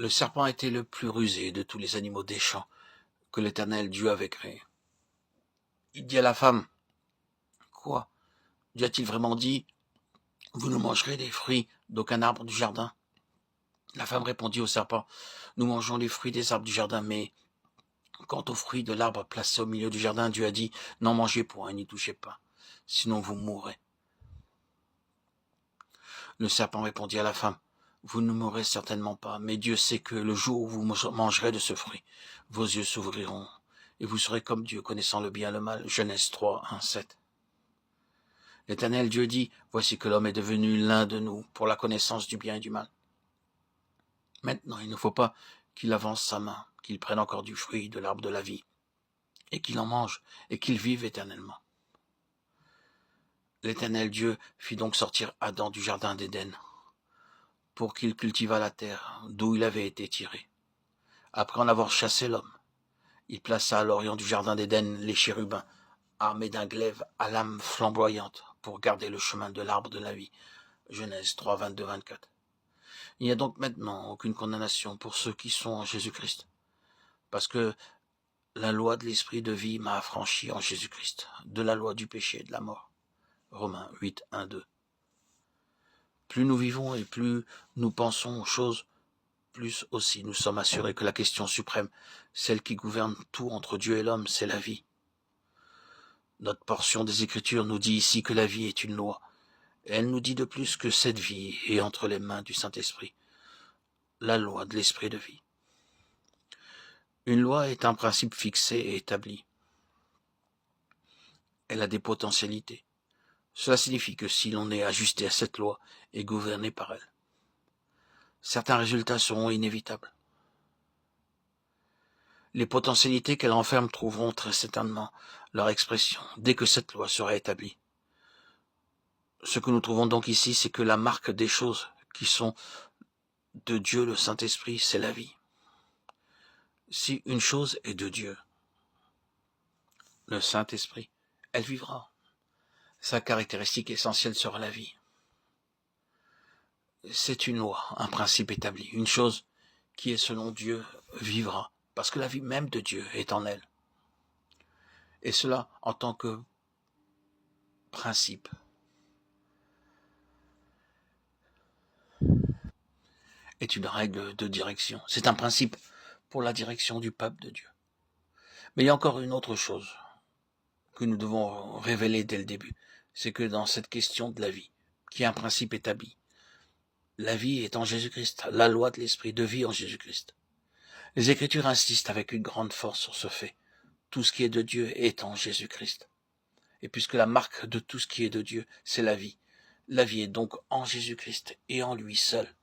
Le serpent était le plus rusé de tous les animaux des champs que l'Éternel Dieu avait créés. Il dit à la femme, « Quoi? Dieu a-t-il vraiment dit, vous ne mangerez des fruits d'aucun arbre du jardin ?» La femme répondit au serpent, « Nous mangeons les fruits des arbres du jardin, mais quant aux fruits de l'arbre placé au milieu du jardin, Dieu a dit, n'en mangez point et n'y touchez pas, sinon vous mourrez. » Le serpent répondit à la femme, « Vous ne mourrez certainement pas, mais Dieu sait que le jour où vous mangerez de ce fruit, vos yeux s'ouvriront, et vous serez comme Dieu, connaissant le bien et le mal. » Genèse 3, 1, 7. L'Éternel Dieu dit, « Voici que l'homme est devenu l'un de nous pour la connaissance du bien et du mal. » Maintenant, il ne faut pas qu'il avance sa main, qu'il prenne encore du fruit de l'arbre de la vie, et qu'il en mange, et qu'il vive éternellement. L'Éternel Dieu fit donc sortir Adam du jardin d'Éden, pour qu'il cultivât la terre d'où il avait été tiré. Après en avoir chassé l'homme, il plaça à l'orient du jardin d'Éden les chérubins, armés d'un glaive à lame flamboyante, pour garder le chemin de l'arbre de la vie. Genèse 3, 22, 24. Il n'y a donc maintenant aucune condamnation pour ceux qui sont en Jésus-Christ, parce que la loi de l'esprit de vie m'a affranchi en Jésus-Christ, de la loi du péché et de la mort. Romains 8, 1, 2. Plus nous vivons et plus nous pensons aux choses, plus aussi nous sommes assurés que la question suprême, celle qui gouverne tout entre Dieu et l'homme, c'est la vie. Notre portion des Écritures nous dit ici que la vie est une loi. Et elle nous dit de plus que cette vie est entre les mains du Saint-Esprit, la loi de l'esprit de vie. Une loi est un principe fixé et établi. Elle a des potentialités. Cela signifie que si l'on est ajusté à cette loi et gouverné par elle, certains résultats seront inévitables. Les potentialités qu'elle renferme trouveront très certainement leur expression dès que cette loi sera établie. Ce que nous trouvons donc ici, c'est que la marque des choses qui sont de Dieu le Saint-Esprit, c'est la vie. Si une chose est de Dieu, le Saint-Esprit, elle vivra. Sa caractéristique essentielle sera la vie. C'est une loi, un principe établi. Une chose qui est selon Dieu vivra, parce que la vie même de Dieu est en elle. Et cela en tant que principe. Est une règle de direction. C'est un principe pour la direction du peuple de Dieu. Mais il y a encore une autre chose que nous devons révéler dès le début. C'est que dans cette question de la vie, qui est un principe établi, la vie est en Jésus-Christ, la loi de l'esprit de vie en Jésus-Christ. Les Écritures insistent avec une grande force sur ce fait. Tout ce qui est de Dieu est en Jésus-Christ. Et puisque la marque de tout ce qui est de Dieu, c'est la vie est donc en Jésus-Christ et en lui seul.